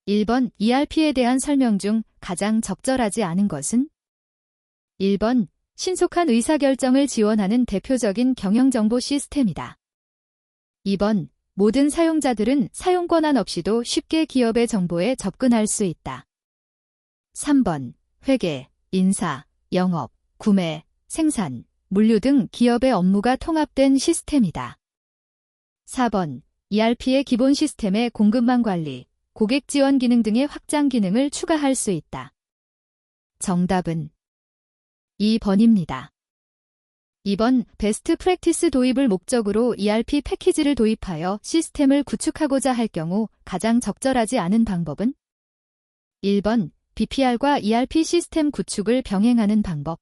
1번 ERP에 대한 설명 중 가장 적절하지 않은 것은? 1번 신속한 의사결정을 지원하는 대표적인 경영정보 시스템이다. 2번 모든 사용자들은 사용 권한 없이도 쉽게 기업의 정보에 접근할 수 있다. 3번 회계, 인사, 영업, 구매, 생산, 물류 등 기업의 업무가 통합된 시스템이다. 4번 ERP의 기본 시스템의 공급망 관리, 고객 지원 기능 등의 확장 기능을 추가할 수 있다. 정답은 2번입니다. 2번 베스트 프랙티스 도입을 목적으로 ERP 패키지를 도입하여 시스템을 구축하고자 할 경우 가장 적절하지 않은 방법은? 1번 BPR과 ERP 시스템 구축을 병행하는 방법.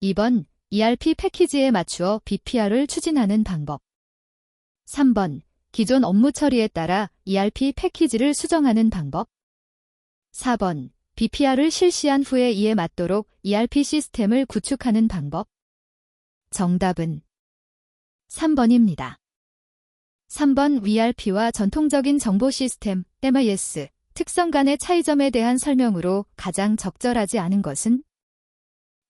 2번 ERP 패키지에 맞추어 BPR을 추진하는 방법. 3번 기존 업무 처리에 따라 ERP 패키지를 수정하는 방법. 4번 BPR을 실시한 후에 이에 맞도록 ERP 시스템을 구축하는 방법. 정답은 3번입니다. 3번 ERP와 전통적인 정보 시스템, MIS, 특성 간의 차이점에 대한 설명으로 가장 적절하지 않은 것은?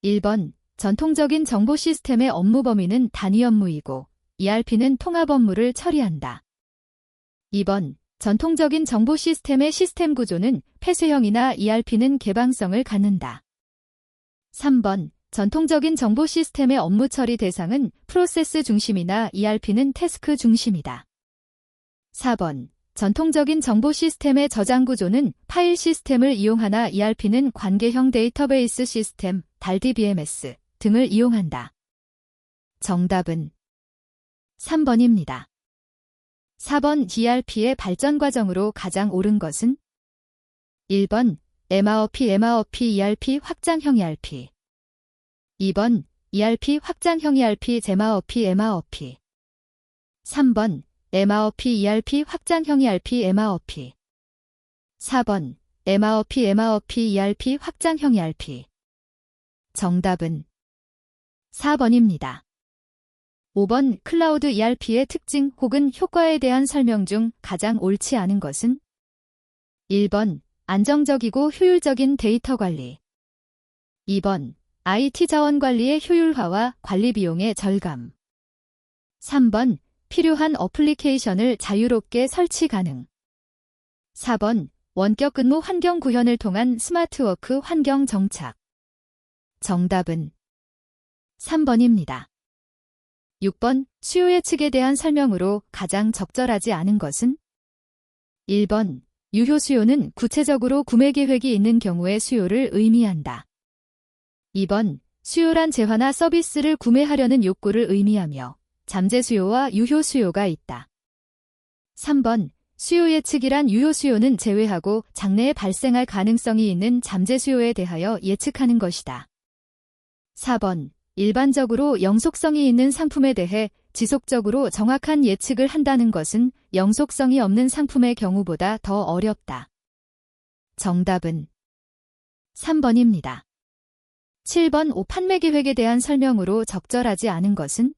1번 전통적인 정보 시스템의 업무 범위는 단위 업무이고 ERP는 통합 업무를 처리한다. 2번 전통적인 정보 시스템의 시스템 구조는 폐쇄형이나 ERP는 개방성을 갖는다. 3번 전통적인 정보 시스템의 업무 처리 대상은 프로세스 중심이나 ERP는 태스크 중심이다. 4번 전통적인 정보 시스템의 저장 구조는 파일 시스템을 이용하나 ERP는 관계형 데이터베이스 시스템, 달 DBMS 등을 이용한다. 정답은 3번입니다. 4번 ERP의 발전 과정으로 가장 옳은 것은? 1번 MRP ERP 확장형 ERP. 2번 ERP 확장형 ERP MRP. 3번 MRP ERP 확장형 ERP MRP. 4번 MRP ERP 확장형 ERP. 정답은 4번입니다. 5번 클라우드 ERP의 특징 혹은 효과에 대한 설명 중 가장 옳지 않은 것은? 1번 안정적이고 효율적인 데이터 관리. 2번 IT 자원 관리의 효율화와 관리 비용의 절감. 3번 필요한 어플리케이션을 자유롭게 설치 가능. 4번 원격 근무 환경 구현을 통한 스마트워크 환경 정착. 정답은 3번입니다. 6번 수요 예측에 대한 설명으로 가장 적절하지 않은 것은? 1번 유효 수요는 구체적으로 구매 계획이 있는 경우의 수요를 의미한다. 2번 수요란 재화나 서비스를 구매하려는 욕구를 의미하며 잠재 수요와 유효 수요가 있다. 3번 수요 예측이란 유효 수요는 제외하고 장래에 발생할 가능성이 있는 잠재 수요에 대하여 예측하는 것이다. 4번 일반적으로 영속성이 있는 상품에 대해 지속적으로 정확한 예측을 한다는 것은 영속성이 없는 상품의 경우보다 더 어렵다. 정답은 3번입니다. 7번 판매 계획에 대한 설명으로 적절하지 않은 것은?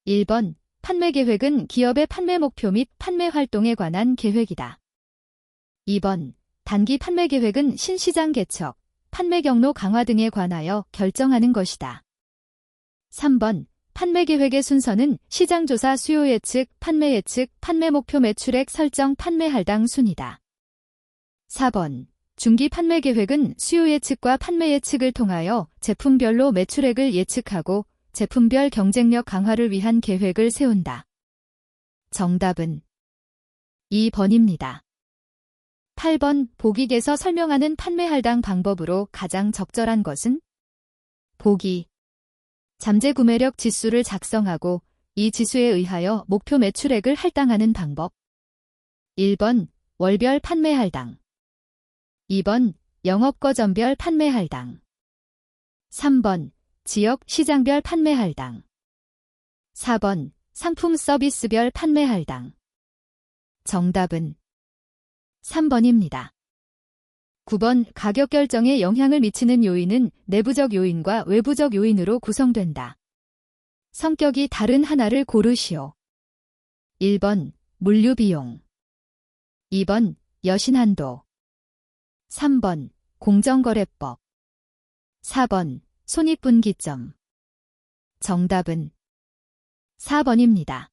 1번 판매 계획은 기업의 판매 목표 및 판매 활동에 관한 계획이다. 2번 단기 판매 계획은 신시장 개척, 판매 경로 강화 등에 관하여 결정하는 것이다. 3번 판매 계획의 순서는 시장조사 수요 예측, 판매 목표 매출액 설정 판매 할당 순이다. 4번 중기 판매 계획은 수요 예측과 판매 예측을 통하여 제품별로 매출액을 예측하고 제품별 경쟁력 강화를 위한 계획을 세운다. 정답은 2번입니다. 8번 보기에서 설명하는 판매 할당 방법으로 가장 적절한 것은? 보기 잠재 구매력 지수를 작성하고 이 지수에 의하여 목표 매출액을 할당하는 방법. 1번 월별 판매 할당. 2번 영업거점별 판매 할당. 3번 지역 시장별 판매 할당. 4번 상품 서비스별 판매 할당. 정답은 3번입니다. 9번 가격 결정에 영향을 미치는 요인은 내부적 요인과 외부적 요인으로 구성된다. 성격이 다른 하나를 고르시오. 1번 물류 비용. 2번 여신한도. 3번 공정거래법. 4번 손익분기점. 정답은 4번입니다.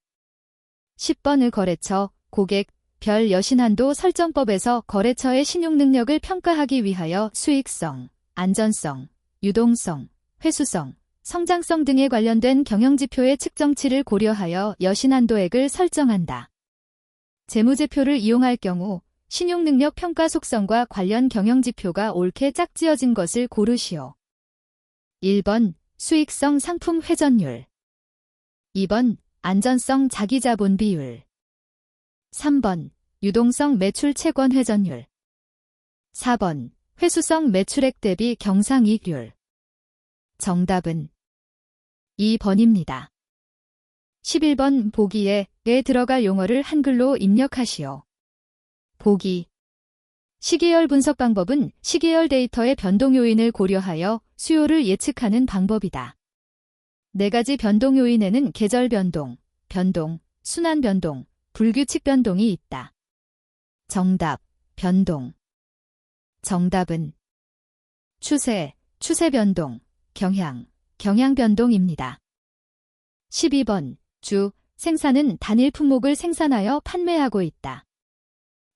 10번의 거래처, 고객, 별 여신한도 설정법에서 거래처의 신용능력을 평가하기 위하여 수익성, 안전성, 유동성, 회수성, 성장성 등에 관련된 경영지표의 측정치를 고려하여 여신한도액을 설정한다. 재무제표를 이용할 경우 신용능력 평가 속성과 관련 경영지표가 옳게 짝지어진 것을 고르시오. 1번 수익성 상품 회전율. 2번 안전성 자기자본 비율. 3번 유동성 매출 채권 회전율. 4번 회수성 매출액 대비 경상이익률. 정답은 2번입니다. 11번 보기에 들어갈 용어를 한글로 입력하시오. 보기. 시계열 분석 방법은 시계열 데이터의 변동 요인을 고려하여 수요를 예측하는 방법이다. 4가지 변동 요인에는 계절 변동, 순환 변동, 불규칙 변동이 있다. 정답, 변동. 정답은 추세 변동, 경향 변동입니다. 12번 주, 생산은 단일 품목을 생산하여 판매하고 있다.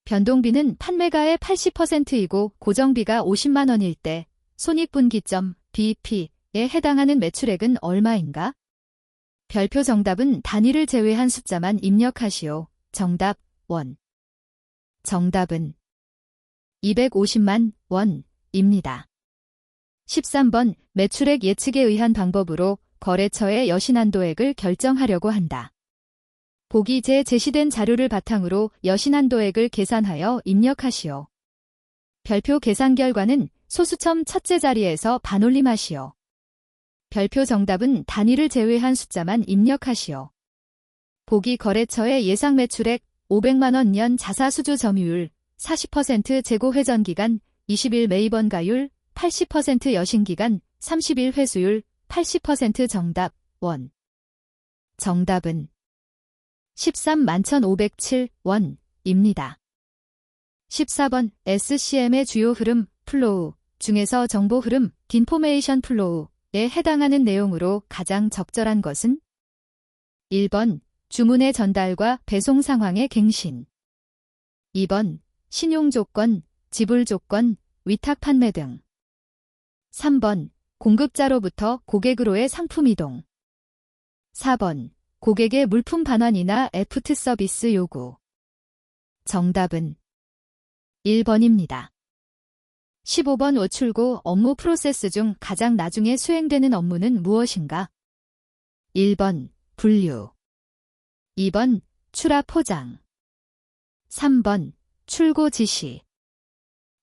변동비는 판매가의 80%이고 고정비가 50만 원일 때 손익분기점 BEP에 해당하는 매출액은 얼마인가? 별표 정답은 단위를 제외한 숫자만 입력하시오. 정답, 원. 정답은 250만 원입니다. 13번 매출액 예측에 의한 방법으로 거래처의 여신한도액을 결정하려고 한다. 보기에 제시된 자료를 바탕으로 여신한도액을 계산하여 입력하시오. 별표 계산 결과는 소수점 첫째 자리에서 반올림하시오. 별표 정답은 단위를 제외한 숫자만 입력하시오. 보기 거래처의 예상 매출액 500만 원 년 자사수주 점유율 40% 재고 회전기간 20일 매입원가율 80% 여신기간 30일 회수율 80% 정답, 원. 정답은 131,507원입니다. 14번 SCM의 주요 흐름, 플로우 중에서 정보 흐름, 인포메이션 플로우에 해당하는 내용으로 가장 적절한 것은? 1번 주문의 전달과 배송 상황의 갱신. 2번 신용조건, 지불조건, 위탁 판매 등. 3번 공급자로부터 고객으로의 상품 이동. 4번 고객의 물품 반환이나 애프트 서비스 요구. 정답은 1번입니다. 15번 오출고 업무 프로세스 중 가장 나중에 수행되는 업무는 무엇인가? 1번 분류. 2번 출하 포장. 3번 출고 지시.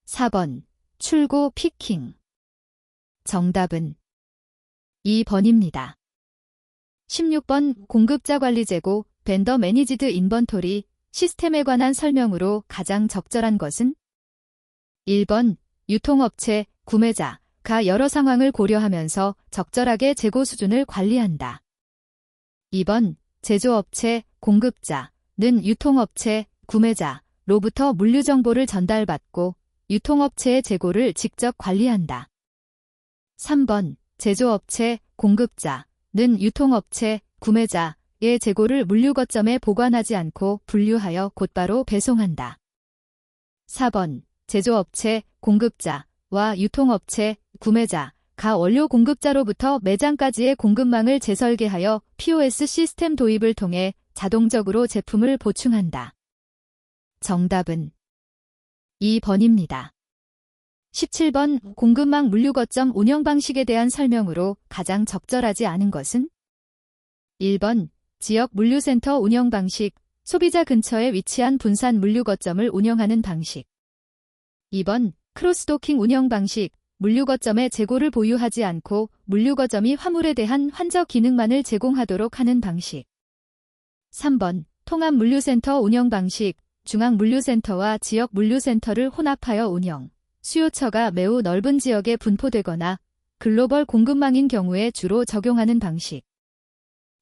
4번 출고 피킹. 정답은 2번입니다. 16번 공급자 관리 재고, 벤더 매니지드 인번토리, 시스템에 관한 설명으로 가장 적절한 것은? 1번 유통업체, 구매자가 여러 상황을 고려하면서 적절하게 재고 수준을 관리한다. 2번 제조업체, 공급자는 유통업체, 구매자로부터 물류 정보를 전달받고 유통업체의 재고를 직접 관리한다. 3번 제조업체, 공급자는 유통업체, 구매자의 재고를 물류 거점에 보관하지 않고 분류하여 곧바로 배송한다. 4번 제조업체, 공급자와 유통업체, 구매자가 원료 공급자로부터 매장까지의 공급망을 재설계하여 POS 시스템 도입을 통해 자동적으로 제품을 보충한다. 정답은 2번입니다. 17번 공급망 물류 거점 운영 방식에 대한 설명으로 가장 적절하지 않은 것은? 1번 지역 물류센터 운영 방식, 소비자 근처에 위치한 분산 물류 거점을 운영하는 방식. 2번 크로스도킹 운영 방식, 물류 거점에 재고를 보유하지 않고 물류 거점이 화물에 대한 환저 기능만을 제공하도록 하는 방식. 3번 통합 물류센터 운영 방식, 중앙 물류센터와 지역 물류센터를 혼합하여 운영, 수요처가 매우 넓은 지역에 분포되거나 글로벌 공급망인 경우에 주로 적용하는 방식.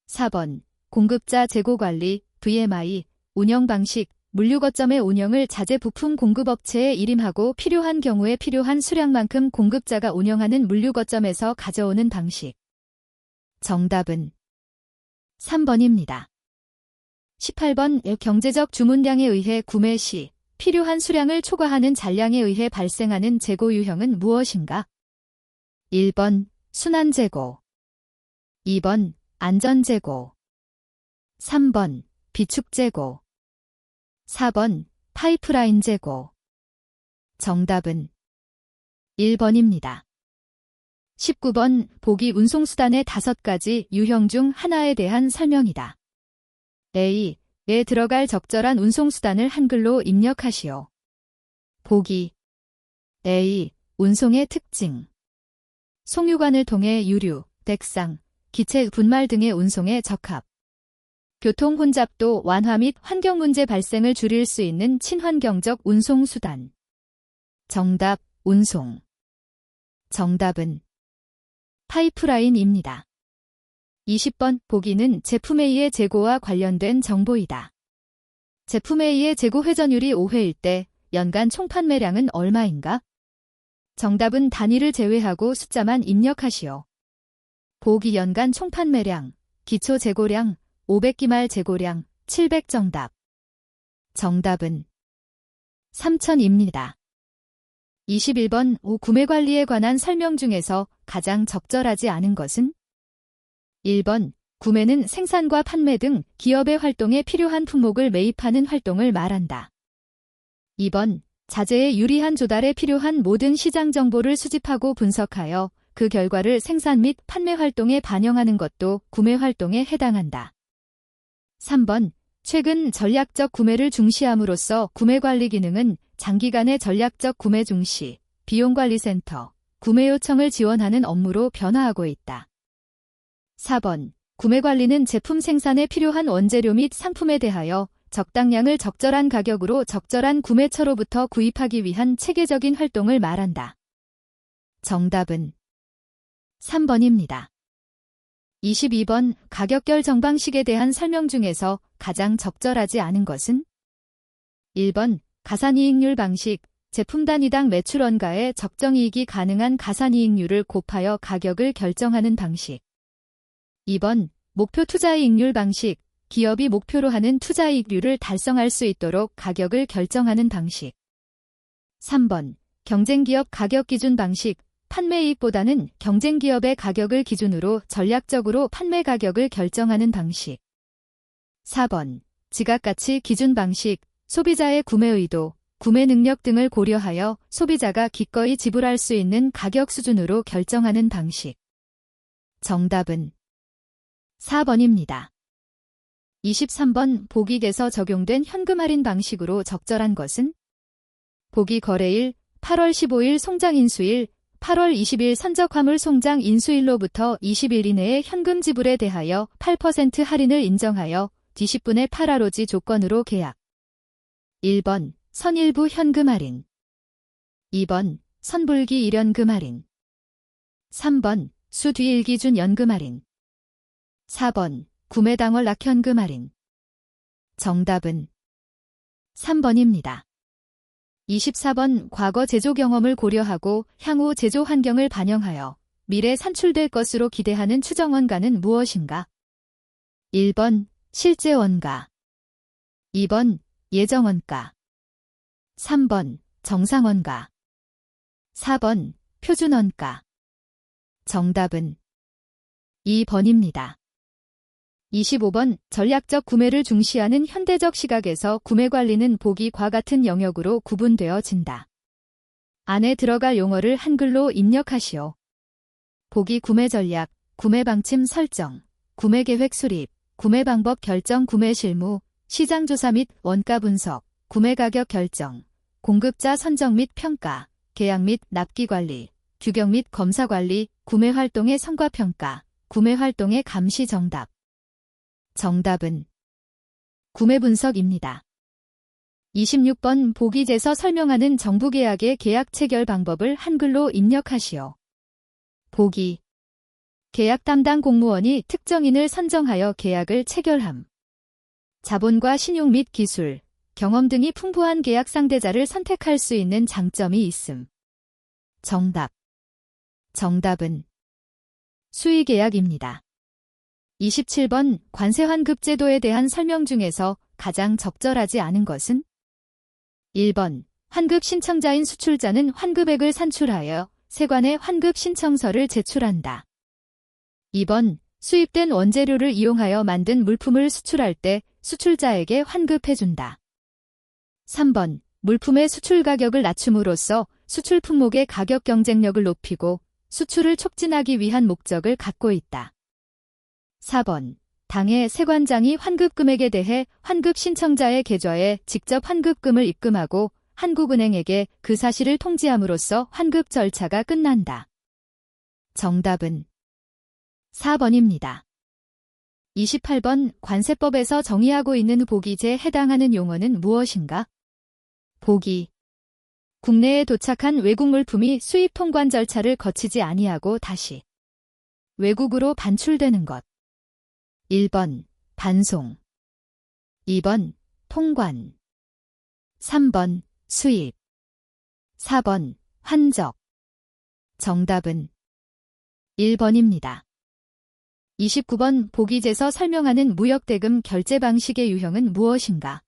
4번 공급자 재고 관리, VMI, 운영 방식, 물류거점의 운영을 자재 부품 공급업체에 일임하고 필요한 경우에 필요한 수량만큼 공급자가 운영하는 물류거점에서 가져오는 방식. 정답은 3번입니다. 18번 경제적 주문량에 의해 구매 시 필요한 수량을 초과하는 잔량에 의해 발생하는 재고 유형은 무엇인가? 1번 순환재고, 2번 안전재고, 3번 비축재고, 4번 파이프라인 재고. 정답은 1번입니다. 19번 보기 운송수단의 5가지 유형 중 하나에 대한 설명이다. A. 에 들어갈 적절한 운송수단을 한글로 입력하시오. 보기 A. 운송의 특징. 송유관을 통해 유류, 백상, 기체 분말 등의 운송에 적합. 교통 혼잡도 완화 및 환경 문제 발생을 줄일 수 있는 친환경적 운송수단. 정답, 운송. 정답은 파이프라인입니다. 20번 보기는 제품 A의 재고와 관련된 정보이다. 제품 A의 재고 회전율이 5회일 때 연간 총 판매량은 얼마인가? 정답은 단위를 제외하고 숫자만 입력하시오. 보기 연간 총 판매량, 기초 재고량, 500기말 재고량, 700 정답. 정답은 3,000입니다. 21번 구매관리에 관한 설명 중에서 가장 적절하지 않은 것은? 1번 구매는 생산과 판매 등 기업의 활동에 필요한 품목을 매입하는 활동을 말한다. 2번 자재의 유리한 조달에 필요한 모든 시장 정보를 수집하고 분석하여 그 결과를 생산 및 판매 활동에 반영하는 것도 구매 활동에 해당한다. 3번 최근 전략적 구매를 중시함으로써 구매관리 기능은 장기간의 전략적 구매 중시, 비용관리센터, 구매 요청을 지원하는 업무로 변화하고 있다. 4번 구매관리는 제품 생산에 필요한 원재료 및 상품에 대하여 적당량을 적절한 가격으로 적절한 구매처로부터 구입하기 위한 체계적인 활동을 말한다. 정답은 3번입니다. 22번 가격결 정방식에 대한 설명 중에서 가장 적절하지 않은 것은? 1번 가산이익률 방식, 제품 단위당 매출 원가에 적정이익이 가능한 가산이익률을 곱하여 가격을 결정하는 방식. 2번 목표 투자이익률 방식, 기업이 목표로 하는 투자이익률을 달성할 수 있도록 가격을 결정하는 방식. 3번 경쟁기업 가격기준 방식, 판매이익보다는 경쟁기업의 가격을 기준으로 전략적으로 판매 가격을 결정하는 방식. 4번 지각가치 기준 방식, 소비자의 구매 의도, 구매 능력 등을 고려하여 소비자가 기꺼이 지불할 수 있는 가격 수준으로 결정하는 방식. 정답은 4번입니다. 23번 보기에서 적용된 현금 할인 방식으로 적절한 것은? 보기 거래일 8월 15일 송장 인수일, 8월 20일 선적 화물 송장 인수일로부터 20일 이내에 현금 지불에 대하여 8% 할인을 인정하여 D10분의 8할로지 조건으로 계약. 1번 선일부 현금 할인, 2번 선불기 1연금 할인, 3번 수 뒤일 기준 연금 할인, 4번 구매당월 낙현금 할인. 정답은 3번입니다. 24번 과거 제조 경험을 고려하고 향후 제조 환경을 반영하여 미래 산출될 것으로 기대하는 추정 원가는 무엇인가? 1번 실제 원가, 2번 예정 원가, 3번 정상 원가, 4번 표준 원가. 정답은 2번입니다. 25번 전략적 구매를 중시하는 현대적 시각에서 구매관리는 보기과 같은 영역으로 구분되어진다. 안에 들어갈 용어를 한글로 입력하시오. 보기 구매 전략, 구매 방침 설정, 구매 계획 수립, 구매 방법 결정, 구매 실무, 시장 조사 및 원가 분석, 구매 가격 결정, 공급자 선정 및 평가, 계약 및 납기 관리, 규격 및 검사 관리, 구매 활동의 성과 평가, 구매 활동의 감시. 정답. 정답은 구매 분석입니다. 26번 보기에서 설명하는 정부계약의 계약 체결 방법을 한글로 입력하시오. 보기 계약 담당 공무원이 특정인을 선정하여 계약을 체결함. 자본과 신용 및 기술, 경험 등이 풍부한 계약 상대자를 선택할 수 있는 장점이 있음. 정답은 수의계약입니다. 27번 관세환급제도에 대한 설명 중에서 가장 적절하지 않은 것은? 1번 환급 신청자인 수출자는 환급액을 산출하여 세관에 환급 신청서를 제출한다. 2번 수입된 원재료를 이용하여 만든 물품을 수출할 때 수출자에게 환급해준다. 3번 물품의 수출 가격을 낮춤으로써 수출 품목의 가격 경쟁력을 높이고 수출을 촉진하기 위한 목적을 갖고 있다. 4번 당해 세관장이 환급금액에 대해 환급 신청자의 계좌에 직접 환급금을 입금하고 한국은행에게 그 사실을 통지함으로써 환급 절차가 끝난다. 정답은 4번입니다. 28번 관세법에서 정의하고 있는 보기제에 해당하는 용어는 무엇인가? 보기. 국내에 도착한 외국 물품이 수입 통관 절차를 거치지 아니하고 다시 외국으로 반출되는 것. 1번 반송, 2번 통관, 3번 수입, 4번 환적. 정답은 1번입니다. 29번 보기제에서 설명하는 무역대금 결제 방식의 유형은 무엇인가?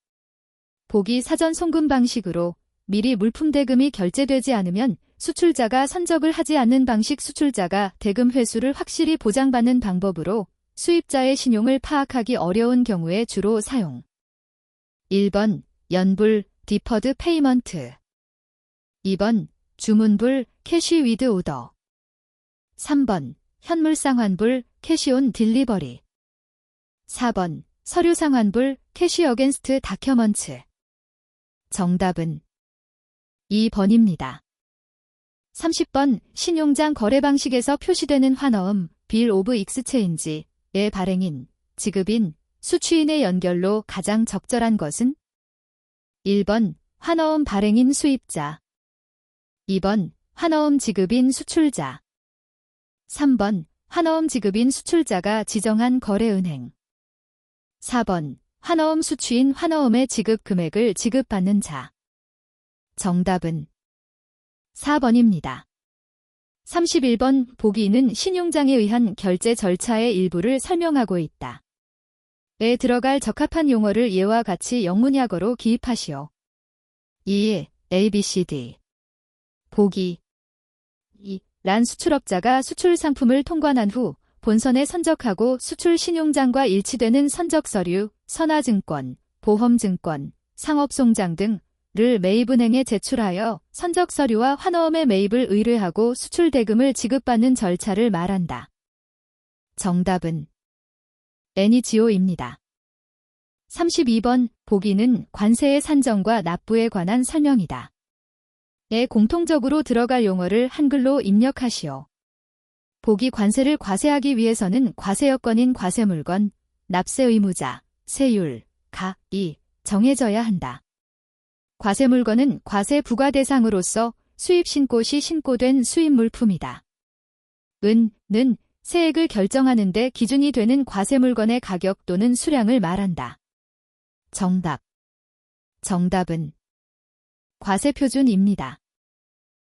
보기 사전 송금 방식으로 미리 물품 대금이 결제되지 않으면 수출자가 선적을 하지 않는 방식. 수출자가 대금 회수를 확실히 보장받는 방법으로 수입자의 신용을 파악하기 어려운 경우에 주로 사용. 1번 연불 디퍼드 페이먼트, 2번 주문불 캐시 위드 오더, 3번 현물상환불 캐시 온 딜리버리, 4번 서류상환불 캐시 어겐스트 다큐먼츠. 정답은 2번입니다. 30번 신용장 거래 방식에서 표시되는 환어음 빌 오브 익스체인지의 발행인, 지급인, 수취인의 연결로 가장 적절한 것은? 1번 환어음 발행인 수입자, 2번 환어음 지급인 수출자, 3번 환어음 지급인 수출자가 지정한 거래은행, 4번 환어음 수취인 환어음의 지급 금액을 지급받는 자. 정답은 4번입니다. 31번 보기는 신용장에 의한 결제 절차의 일부를 설명하고 있다. 에 들어갈 적합한 용어를 예와 같이 영문약어로 기입하시오. 2. ABCD. 보기. 2. 란 수출업자가 수출 상품을 통관한 후 본선에 선적하고 수출 신용장과 일치되는 선적서류, 선화증권, 보험증권, 상업송장 등을 매입은행에 제출하여 선적서류와 환어음의 매입을 의뢰하고 수출 대금을 지급받는 절차를 말한다. 정답은 N이지오입니다. 32번 보기는 관세의 산정과 납부에 관한 설명이다. 에 공통적으로 들어갈 용어를 한글로 입력하시오. 보기 관세를 과세하기 위해서는 과세여건인 과세물건, 납세의무자, 세율, 가이 정해져야 한다. 과세물건은 과세 부과 대상으로서 수입 신고 시 신고된 수입 물품이다. 는 세액을 결정하는 데 기준이 되는 과세물건의 가격 또는 수량을 말한다. 정답은 과세표준입니다.